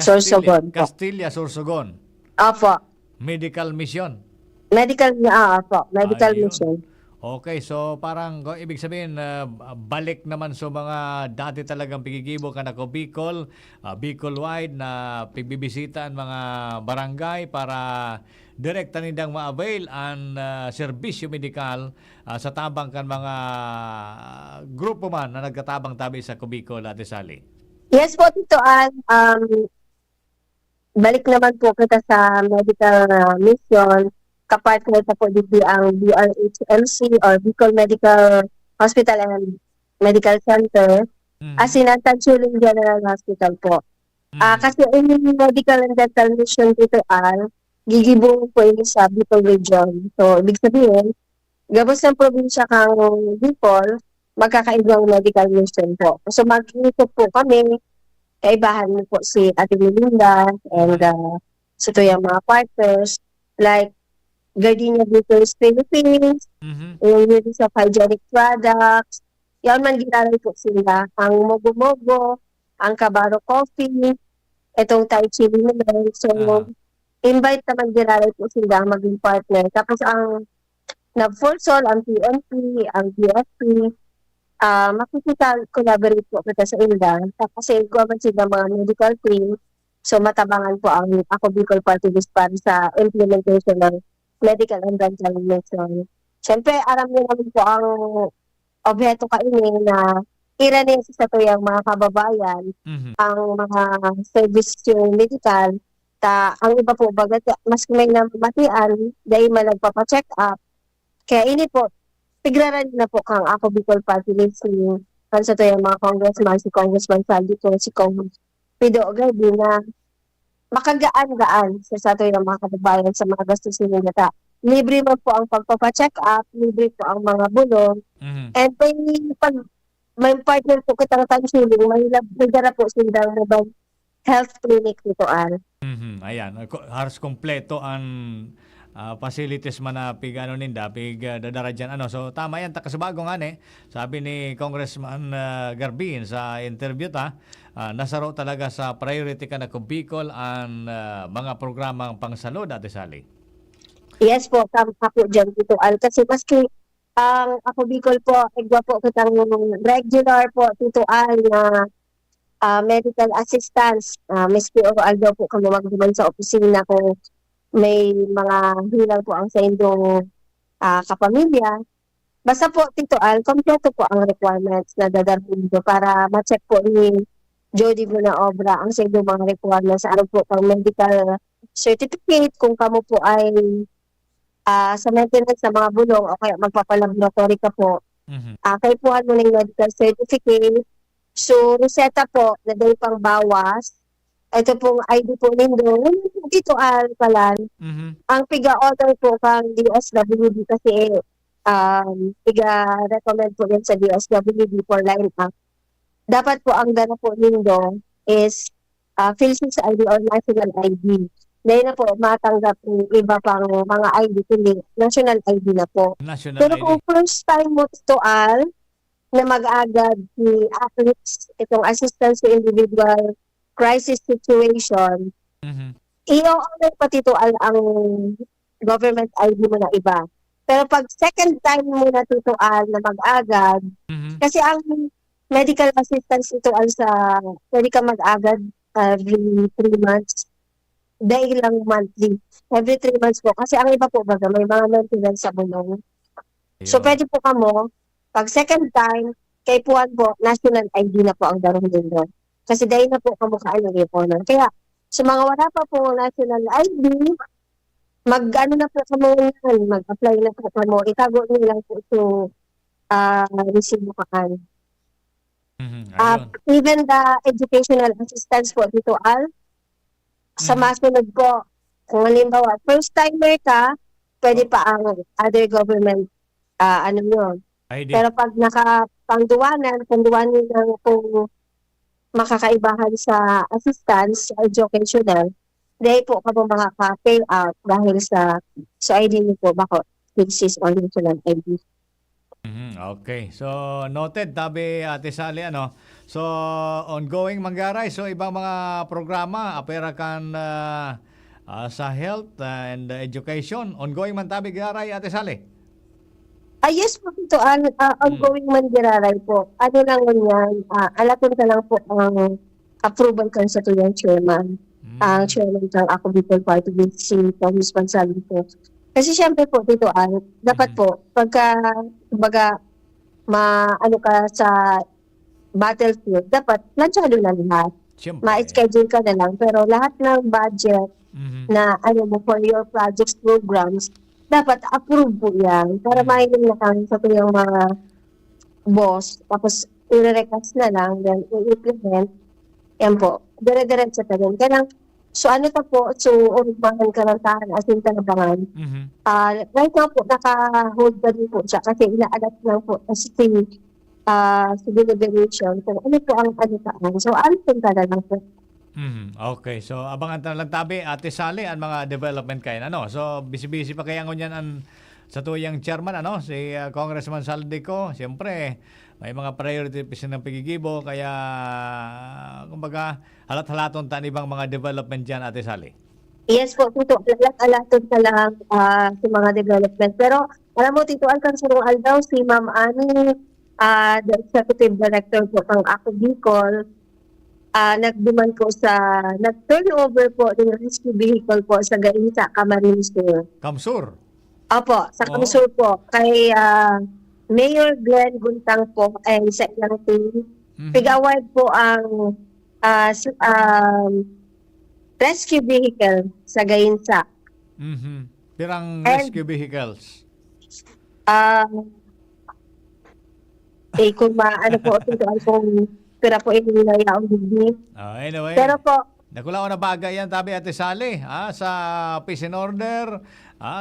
Sorsogon. Castilla, Sorsogon. Opo. Medical mission. Medical mission. Okay, so parang ibig sabihin balik naman sa mga dati talagang pigigibo ka na Bicol, Bicol wide na pigbibisita ang mga barangay para direkta nindang ma-avail ang serbisyo medikal sa tabang kan mga grupo man na nagkatabang tabi sa Bicol, Ate Sally. Yes po, Tito Al. Balik naman po kita sa medical mission. Kapartner na po dito ang BRHMC or Bicol Medical Hospital and Medical Center. As in, Tansuling General Hospital po. Kasi yung medical and dental mission dito gigibong po yun sa Bicol region. So, ibig sabihin, gabos ng probinsya kang Bicol, magkakaibang medical mission po. So, mag-ikot po kami, kaibahan mo po si Ate Melinda and sa yung mga partners, like Gardenia Bakers Philippines, yung use of hygienic products, yan man ginalay po sila. Ang Mogo-Mogo, ang Kabaro Coffee, itong Tai Chi Mineral. So, invite naman ginalay po sila maging partner. Tapos ang Nagfolsol, ang PNP, ang BFP, makikita-collaborate po kita sa Inda. Tapos i-govern sila mga medical team. So, matabangan po ang Ako Bicol Party List para sa implementation ng medical and dental mission. Siyempre, aram niyo naman po ang objeto kainin na iranin sa tuyang mga kababayan, ang mga service yung medical, ang iba po bagat mas may namatian, dahil malagpapacheck up. Kaya ini po, tigraran na po kang ako Bicol Party List sa tuyang mga congressman, si Congressman Saldi ko, si Congressman Pido Gardi na makagaan-gaan sa tuyang mga kababayan sa mga gastos nila. Libre man po ang pagpapacheck up, libre po ang mga bulong, and may partner po kitang tansuling, may nagdara po silang mobile health clinic dito, Ayan, halos kompleto ang facilities man na pig ninda, dadara dyan. So tama yan, takasabagong sabi ni Congressman Garbin sa interview nasa raw talaga sa priority ka na Bicol ang mga programang pangsalud, Ate Sally. Yes po, tama po dyan dito, kasi maski ang ako Bicol po, igwa po kitang regular po dito na medical assistance, miski although po kami magduman sa opisina kung may mga hilal po ang sa inyong kapamilya. Basta po, Tito Al, kompleto po ang requirements na dadarhin dito para ma-check po ni Jody Buna Obra ang sa inyong mga requirements. Ano po pang medical certificate, kung kamo po ay sa maintenance sa mga bulong o kaya magpapalaboratory ka po. Kayo po mo ng medical certificate. So, reseta po na dahil pang bawas. Ito pong ID po nindo. Dito palan. Ang piga-order po kang DSWD kasi piga-recommend po yan sa DSWD for line up. Dapat po ang dala po nindo is PhilSys ID or National ID. Dahil na po matanggap ng iba pang mga ID, kundi National ID na po. Pero kung first time mo ito, na mag-agad ni athletes, itong assistance to individual crisis situation, i-honor pati ito ang government ID mo na iba. Pero pag second time mo na tutuan na mag-agad, kasi ang medical assistance ito pwede ka mag-agad every 3 months. Dahil lang monthly. Every 3 months po. Kasi ang iba po baga, may mga maintenance sa bulong. So, pwede po kamo, pag second time, kay Puan po, National ID na po ang darong din doon. Kasi dahil na po kamukhaan ng iponan. Kaya, sa mga wala pa po National ID, na po kamo yan, mag-apply na po kamo. Itago nilang po ito resibo kaan. Even the educational assistance po dito, sa masunod po, kung halimbawa, first timer ka, pwede pa ang other government, ID. Pero pag nakapangduwanan, panduwanan lang kung makakaibahan sa assistance, educational, dahil po ka po makaka-pay out dahil sa ID niyo po, bako, PhilSys or National ID. Okay. So, noted, tabi Ate Sally, So, ongoing manggaray. So, ibang mga programa, apera kan sa health and education. Ongoing man tabi garay, Ate Sally? Yes po ito, ongoing man giraray po. Ano lang yan, alatin ka lang po ang approval kan sa tuyang chairman. Ang chairman ng ako Bicol Party List, si Congressman Saldi po. Kasi syempre po dito, dapat po, pagka, kumbaga, maano ka sa battlefield, dapat nansyado na lahat. Ma-schedule ka na lang. Pero lahat ng budget na for your projects, programs, dapat approve po yan. Para mahiling na kami sa tuyang mga boss. Tapos, i-recast na lang, then i-implement. Yan po. Dire-diretso pa rin. Kaya so ano ta po, so urubahan karantahan as in talabangan. Right now po, naka-hold pa din po siya kasi ina-adapt lang po kasi sa deliberation kung ano po ang panitaan. So ano po na lang po. Okay, so abangan na lang tabi, Ate Sally, ang mga development kayo. So busy-busy pa kaya ngunyan sa tuyang chairman, si Congressman Saldico. Siyempre, may mga priority ng pagigibo, kaya kumbaga halat-halaton tan ibang mga development dyan, Ate Sally. Yes po, Tito. Halat-halaton ka lang sa mga development. Pero alam mo, Tito, alkansurong aldaw si Ma'am Ani, the Executive Director po ng Ako Bicol, nag-demand po nag-turnover po ng rescue vehicle po sa Gainsa, Camarines Sur. Kamsur? Opo, sa Oo. Kamsur po. Kay Mayor Glenn Guntang po ay sa ilang team. Award po ang rescue vehicle sa Gayinsa. Pirang And- rescue vehicles. Kung maano po, ito ay kung pira po inilaya ang digdi. Anyway. Pero po, Nakulaw na bagay yan, tabi Ate Sally, sa peace and order,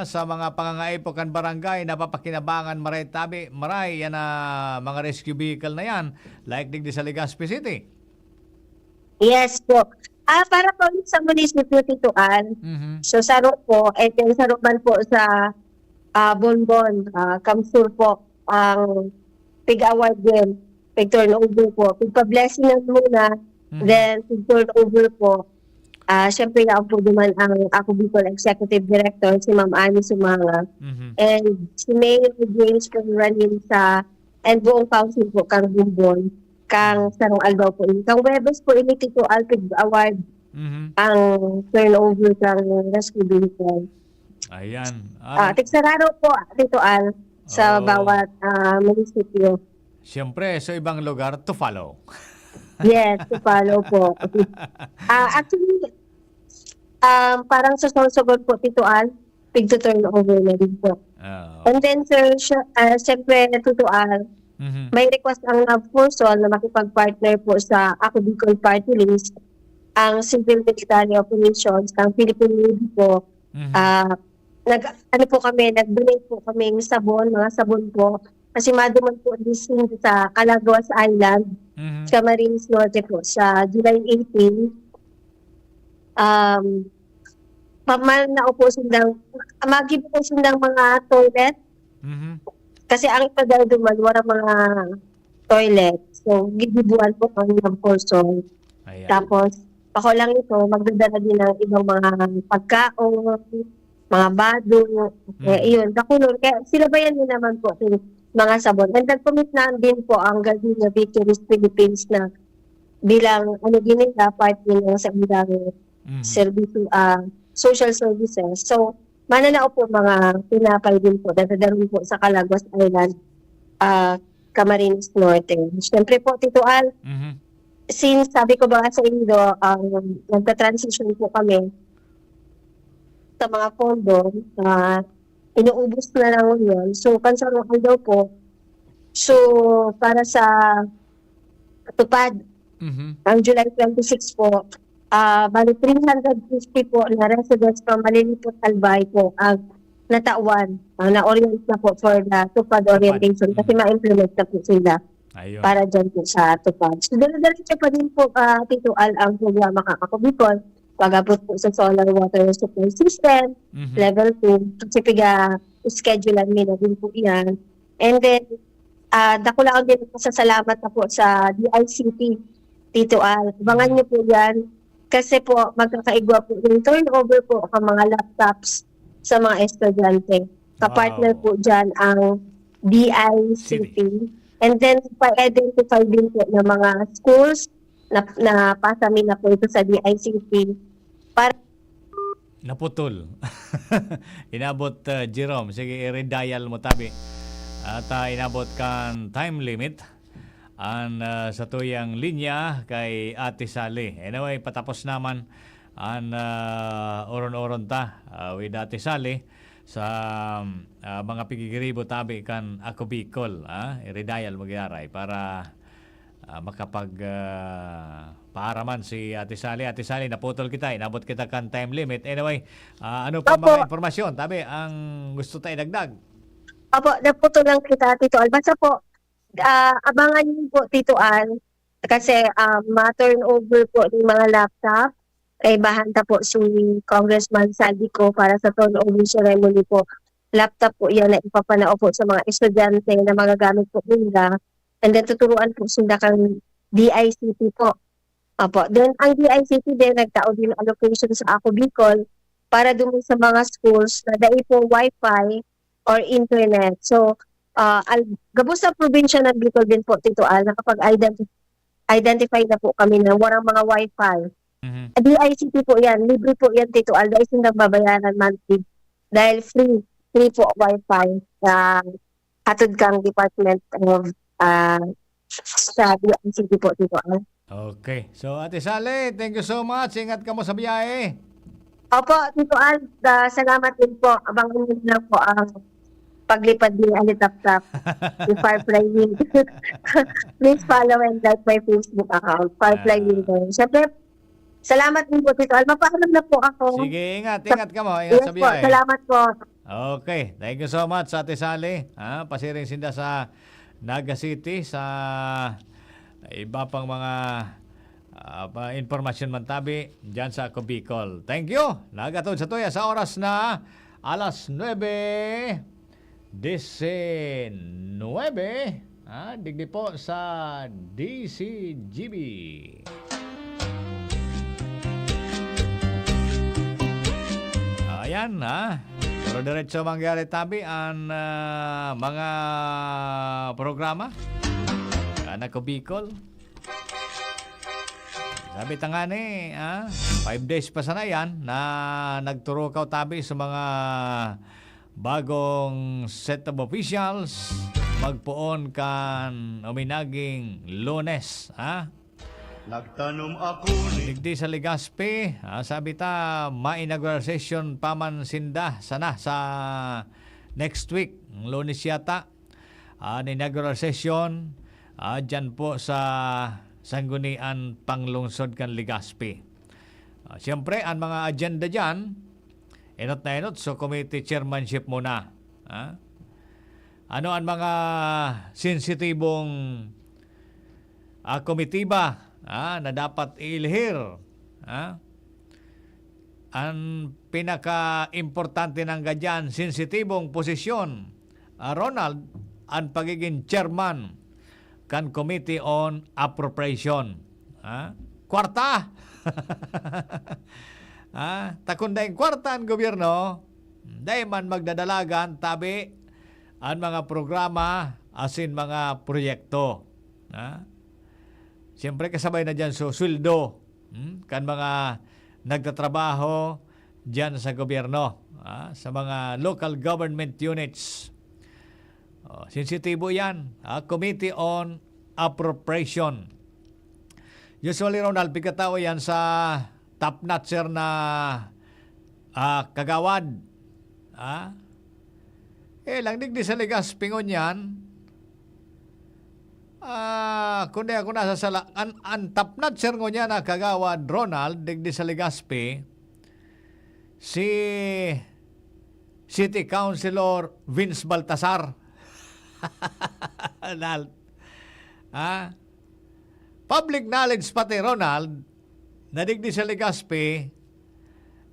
sa mga pangangaipokan barangay, napapakinabangan maray tabi, maray yan na mga rescue vehicle na yan, like digdi sa Legazpi City. yes po. Para po sa munisipyo Tituan, so saro po, and then saro man po sa Bonbon, Kamsur po, ang pig-award din, pig-turnover po. Pig-blessing na muna, then pig-turnover po. Siyempre na po naman ang ako Bicol Executive Director, si Ma'am Ani Sumanga, and si Mayor James Ranin sa, and buong council po, kang Bonbon, kang Sarong Albaw po. Kang Webes po, ini Tito Alpig Award, ang turnover kang rescue vehicle. Ayan. Tigsararo po, Tito Al, sa bawat munisipyo. Siyempre, sa ibang lugar, to follow. Yes, to follow po. Actually, parang sa Sorsogon po, Tito Al, to turnover na din po. And then, sir, siyempre, Tito Al, may request ang Pursol na makipag-partner po sa Ako Bicol Party List, ang Civil Military Operations, ang Philippine Navy po. Nag-donate po kami ng sabon, mga sabon po. Kasi maduman po din sa Calaguas Island, sa Camarines Norte po, sa July 18. Magi po sundang mga toilet. Kasi ang ipadal duman, wala mga toilet. So, gidibuan po kami ng Pursol. Tapos, ako lang ito, magdadala din ng ibang mga pagkaon, mga badong, iyon, kakulon. Kaya sila ba yan din naman po, mga sabon. And nag-commit na din po ang Gardenia Victories Philippines na bilang, din nila, part nila sa bilang social services. So, mananao po mga pinapay din po, dadalhin po sa Calaguas Island, Camarines Norte. Siyempre po, Tito Al, since sabi ko ba sa inyo, nagka-transition po kami sa mga pondo, inuubos na lang yun. So, kansarong daw po. So, para sa tupad, ang July 26 po, bali 350 po na residents from Malilipot, Albay po, ang natawan, na-orient na po for the tupad orientation kasi ma-implement na po sila. Ayun. Para dyan po sa tupad. So, dala-dala pa din po, Tito Al, ang programa Ako Bicol, pag-abot po sa solar water supply system, level 2, kasi schedule na din po yan. And then, dakulaan din po sa salamat na po sa DICT, Tito Al. Abangan niyo po yan, kasi po magkakaigwa po yung turnover po ang mga laptops sa mga estudyante. Kapartner po dyan ang DICT. And then, pa-identify din po ng mga schools na pasami na po ito sa DICT. Naputol. Inabot, Jerome. Sige, i-redial mo tabi. At inabot kan time limit sa tuyang linya kay Ate Sally. Anyway, patapos naman ang oron-oron ta with Ate Sally sa mga pigigiribo tabi kan Ako Bicol. I-redial mo giyaray para makapag paaraman si Ate Sally. Ate Sally, naputol kita. Inabot kita kan time limit. Anyway, ano pa mga informasyon? Tabi, ang gusto tayo dagdag? Opo, naputol lang kita, Tito Al. Basta po, abangan niyo po, Tito Al, kasi ma-turnover po ng mga laptop. Bahanta po si Congressman Saldico para sa turnover ceremony po. Laptop po yan na ipapanao po sa mga estudyante na magagamit po nila. And then tuturuan po sila kang DICT po. Opo. Then ang DICT din nagtao din allocation sa Ako Bicol para doon sa mga schools na dahil po Wi-Fi or internet. So, gabos sa probinsya ng Bicol din po, Tito Al, nakapag-identify na po kami na walang mga Wi-Fi. DICT po yan, libre po yan, Tito Al, dahil hindi babayaran monthly. Dahil free free po wifi hatod kang Department of sa DICT po dito. Okay. So, Ate Sally, thank you so much. Ingat ka mo sa biyahe. Opo, Tito Al, salamat din po. Abangan niyo lang po ang paglipad ni Alitap-tap, yung Firefly Wind. Please follow and like my Facebook account, Firefly Wind. Siyempre, salamat din po, Tito Al. Mapaalam na po ako. Sige, ingat. Ingat ka mo. Ingat Yes sa po, biyahe. salamat po. Okay. Thank you so much, Ate Sally. Pasiring sinda sa Naga City, sa iba pang mga informasyon man tabi dyan sa Ako Bicol. Thank you. Nagatod sa tuya sa oras na alas 9:19. Digdi po sa DCGB. Ayan pero diretso mangyari tabi ang mga programa Ako Bicol. Sabi tangani, 5 days pa sana yan na nagturo ka tabi sa mga bagong set of officials magpuon kan uminaging Lunes. Nagtanom ako ni Digdi sa Legazpi, sabi ta ma-inaugural session paman sinda sana sa next week, Lunes yata. Inaugural session dyan po sa Sanggunian Panglungsod kan Legazpi. Siyempre, ang mga agenda dyan, enot na enot, so committee chairmanship muna. Ano ang mga sensitibong komitiba na dapat ilihir? Ang pinaka-importante ng ganyan, sensitibong posisyon, Ronald, ang pagiging chairman kan Committee on Appropriation. Kwarta! Takundayang kwarta ang gobyerno, dahil man magdadalagan tabi ang mga programa asin mga proyekto. Siyempre kasabay na dyan so sweldo kan mga nagtatrabaho dyan sa gobyerno, sa mga local government units. Sensitibo yan. Committee on Appropriation. Usually, Ronald, pagkatao yan sa top notcher na kagawad. Lang digdi sa Legazpi ngon yan. Kundi ako nasa sala. Ang top notcher ngon yan na kagawad, Ronald, digdi sa Legazpi, si City Councilor Vince Baltasar. Ronald. Public knowledge pati, Ronald, nadigdi sa Legazpi,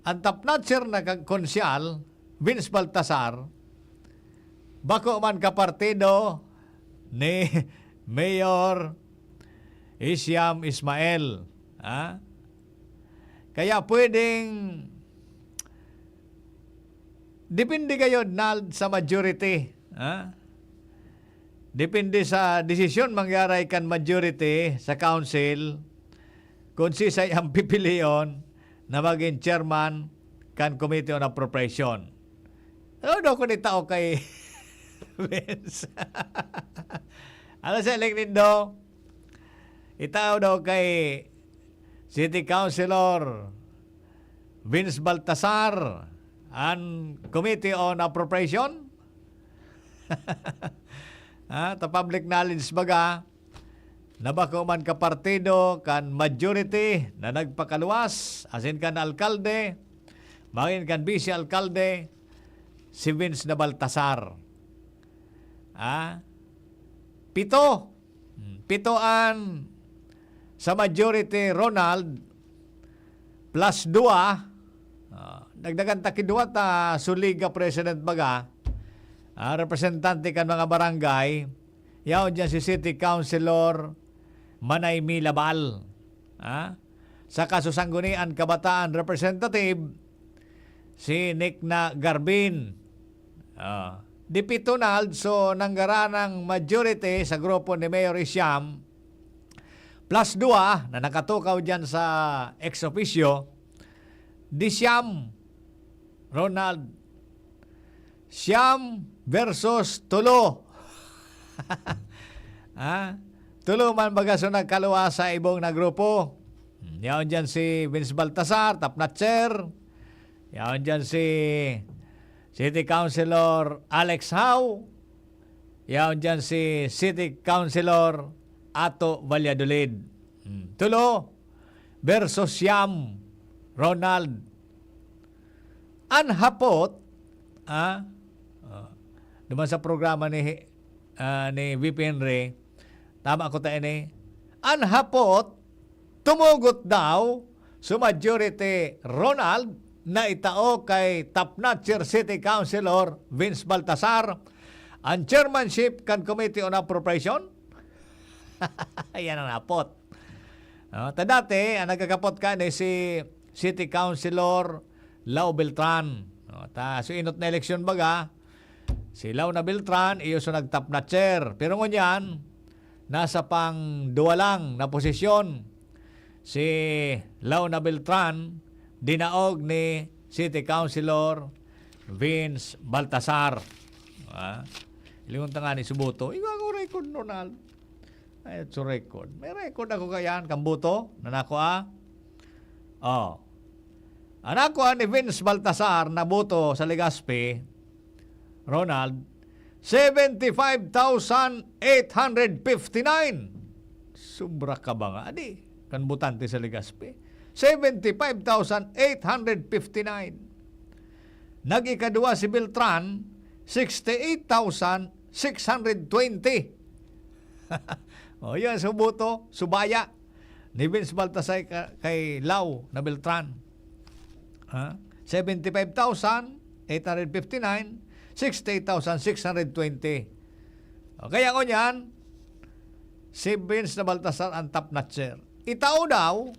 ang top notcher na konsyal, Vince Baltasar, bako man kapartido ni Mayor Isyam Ismael. Kaya pwedeng depende kayo, Nald, sa majority. Depende sa desisyon mangyaray kan majority sa council kung si ang pipilion na maging chairman kan Committee on Appropriation. Ano daw kung itao kay Vince? Ano sa elected do? Itao daw kay City Councilor Vince Baltasar ang Committee on Appropriation? Ta public knowledge baga, nabako man ka partido kan majority na nagpakaluwas, asin kan alkalde, maging kan vice alkalde, si Vince na Baltasar. Pitoan sa majority, Ronald, plus 2, nagdagan takidwa ta suliga president baga, representante kan mga barangay, yaw dyan si City Councilor Manaymi Labal. Sa kasusanggunian kabataan representative, si Nick na Garbin. Di pito na also nanggaranang majority sa grupo ni Mayor Isyam, plus 2 na nakatukaw dyan sa ex officio, di siyam, Ronald, Siyam versus tulo. Tulo man baga so nagkaluwa sa ibong na grupo. Yaon dyan si Vince Baltasar, top notcher. Yaon dyan si City Councilor Alex Howe. Yaon dyan si City Councilor Ato Valladolid. Tulo versus siyam, Ronald. Anhapot, naman sa programa ni VP Henry, tama ko tayo ni, anhapot, tumugot daw sa majority Ronald na itao kay top notcher City Councilor Vince Baltasar ang chairmanship kan Committee on Appropriation. Ayan ang napot. Dati, ang nagkakapot ka ni si City Councilor Lau Beltran. So inot na eleksyon baga, si Lau na Beltran, iyo so nag-top notcher. Pero ngunyan, nasa pang duwa lang na posisyon. Si Lau na Beltran, dinaog ni City Councilor Vince Baltasar. Ilingon nga ni Subuto, ikaw ako record, Ronald. Ay, it's a record. May record ako kayan, kambuto, nanako Anako ni Vince Baltasar na boto sa Legazpi, Ronald, 75,859. Sobra ka ba nga? Adi, kan butante sa Legazpi. 75,859. Nag-ikadua si Beltran, 68,620. Yan, subuto, subaya ni Vince Baltasar kay Lau na Beltran. 75,859, 68,620. Kaya ko niyan, si Vince na Baltasar ang top notcher. Itao daw,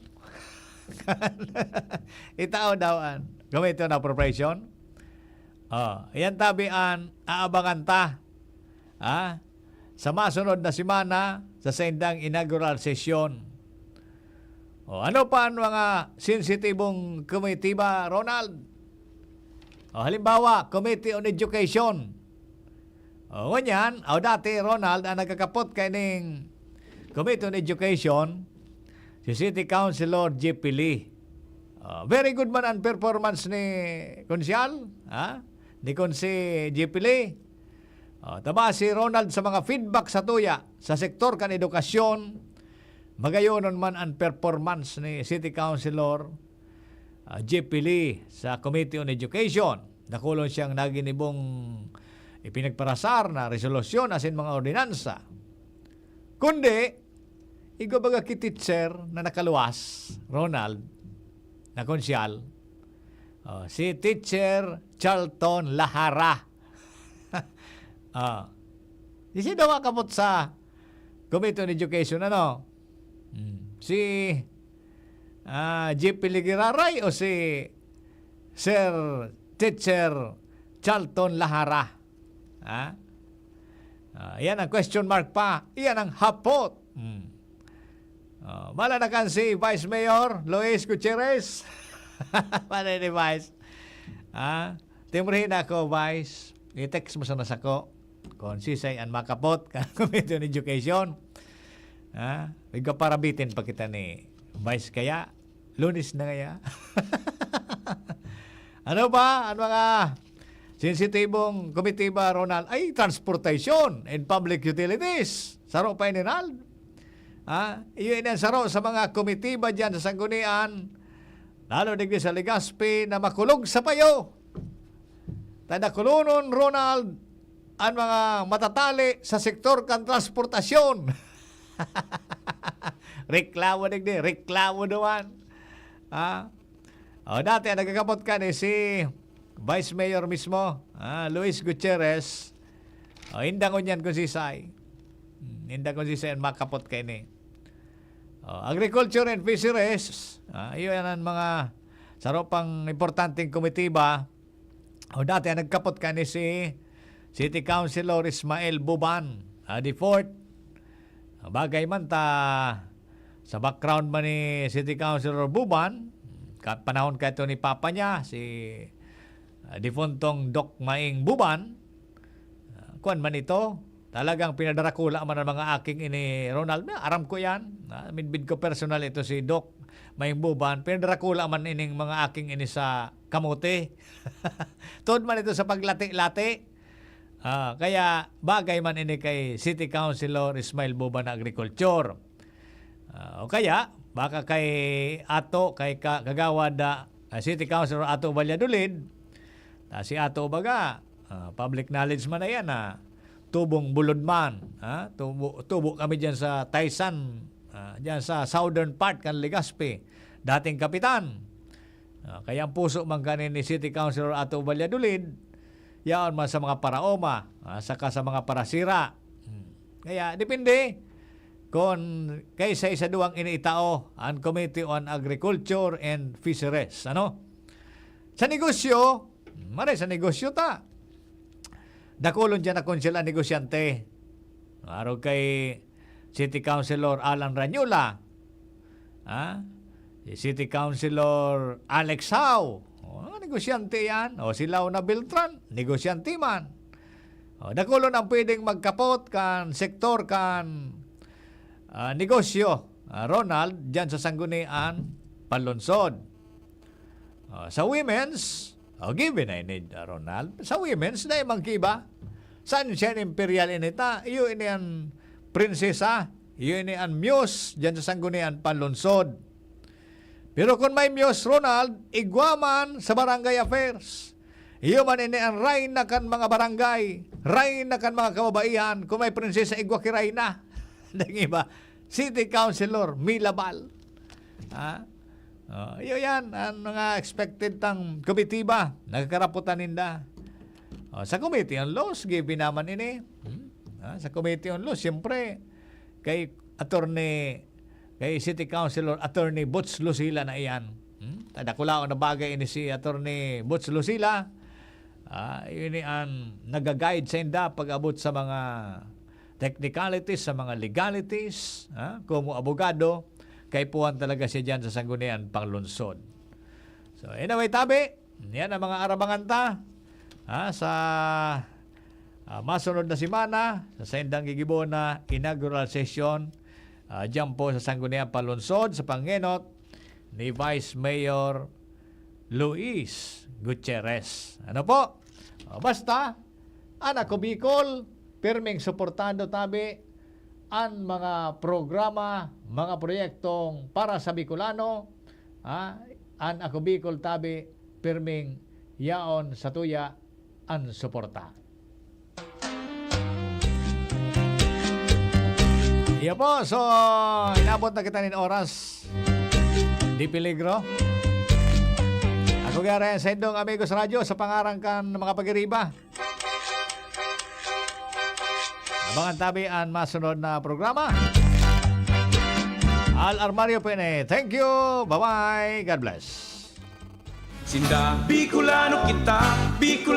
gamitin na appropriation. Yan tabian, aabangan ta. Sa masunod na simana, sa sendang inaugural session. Ano pa ang mga sensitibong komitiba, Ronald? Halimbawa, Committee on Education. Ganyan, dati, Ronald, ang nagkakapot kay ning Committee on Education, si City Councilor J.P. Lee. Very good man ang performance ni Konsyal, ni Konsi J.P. Lee. Taba si Ronald sa mga feedback sa tuya sa sektor kan edukasyon, magayonon man ang performance ni City Councilor J.P. Lee sa Committee on Education. Nakulon siyang naginibong ipinagparasar na resolusyon asin mga ordinansa. Kundi, igobaga ki teacher na nakaluwas, Ronald, na konsyal, si Teacher Charlton Lahara. Di siya daw kapot sa Committee on Education, si J.P. Ligiraray o si Sir Teacher Charlton Lahara. Yan ang question mark pa. Yan ang hapot. Malanakan si Vice Mayor Luis Gutierrez. Mana ni Vice? Timurihin ako, Vice. I-text mo sa nasako. Kung sisay ang makapot ka Committee on Education. Parabitin pa kita ni Vice kaya. Lunes na kaya. Ano ba? Ano mga sensitibong committee ba, Ronald? Ay, transportation and public utilities. Saro pa ni Ronald. Iyon ang saro sa mga committee ba dyan sa Sanggunian. Lalo digdi sa Legazpi na makulog sa payo. Tadakulunon, Ronald, ang mga matatali sa sektor kan transportasyon. Reklamo digdi, reklamo naman. Dati nagkakapot ka ni si Vice Mayor mismo, Luis Gutierrez. Indang unyan kung sisay. Indang kung sisay ang makapot ka ni. Agriculture and Fisheries, iyon ang mga saropang importanteng komitiba. Dati nagkapot ka ni si City Councilor Ismael Buban, the fourth. Bagay man ta sa background man ni City Councilor Buban, panahon ka ito ni Papa niya, si Difuntong Doc Maing Buban, kuan man ito, talagang pinadarakula man ang mga aking ini Ronald. Aram ko yan. Minbid ko personal ito si Doc Maing Buban. Pinadarakula man ining mga aking ini sa kamote. Tuod man ito sa paglati-lati. Kaya bagay man ini kay City Councilor Ismail Buban na Agriculture. O kaya, baka kay Ato, kay Kagawad City Councilor Ato Valladolid, si Ato baga, public knowledge man na yan, tubong bulod man. Tubo kami dyan sa Taysan, dyan sa southern part kan Legazpi, dating kapitan. Kaya ang puso man kanin ni City Councilor Ato Valladolid, yaon man sa mga paraoma, saka sa mga parasira. Kaya depende kung kaysa isa duwang iniitao ang Committee on Agriculture and Fisheries. Sa negosyo, maray sa negosyo ta. Dakulon dyan na konsila negosyante. Araw kay City Councilor Alan Ranyula. City Councilor Alex Howe. Negosyante yan. Si Launa Beltran, negosyante man. Dakulon ang pwedeng magkapot kan sektor kan negosyo. Ronald, dyan sa Sanggunian, Panlonsod. Sa women's, given I need Ronald. Sa women's, na imang kiba. Saan siya imperial inita? Iyo ini ang prinsesa. Iyo ini ang muse dyan sa Sanggunian, Panlonsod. Pero kung may muse, Ronald, igwaman sa barangay affairs. Iyo man ini ang rayna kan mga barangay. Rayna kan mga kababaihan. Kung may prinsesa, igwa ki rayna. Iba, City Councilor Milabal. Iyo yan, ang mga expected tang komitiba, nagkaraputan ninda. Sa Committee on Laws, give naman ini. Sa Committee on Laws, siyempre, kay City Councilor Attorney Butch Lucila na iyan. Tadakulao na bagay ini si Attorney Butch Lucila. Yun ang nag-guide sa inda pag-abot sa mga technicalities, sa mga legalities, como abogado, kay puwan talaga siya dyan sa Sanggunian, Panglonsod. So, anyway, tabi, yan ang mga arabangan ta sa masunod na simana, sa Indang Gigibo na inaugural session, dyan po sa Sanggunian, Panglonsod, sa pangenot ni Vice Mayor Luis Gutierrez. Ano po? Basta, anak ko Bicol, pirming suportando tabi ang mga programa, mga proyektong para sa Bicolano. An ako Bicol tabi, pirming yaon sa tuya ang suporta. Iya po, so inabot na kita nin oras. Di peligro. Ako gare sa Indong Amigos Radio sa pangarangkan ng mga pag-iriba. Abangan tabi ang masunod na programa. Al Armario Pene. Thank you. Bye-bye. God bless. Sinda Bicolano kita, Bicolano.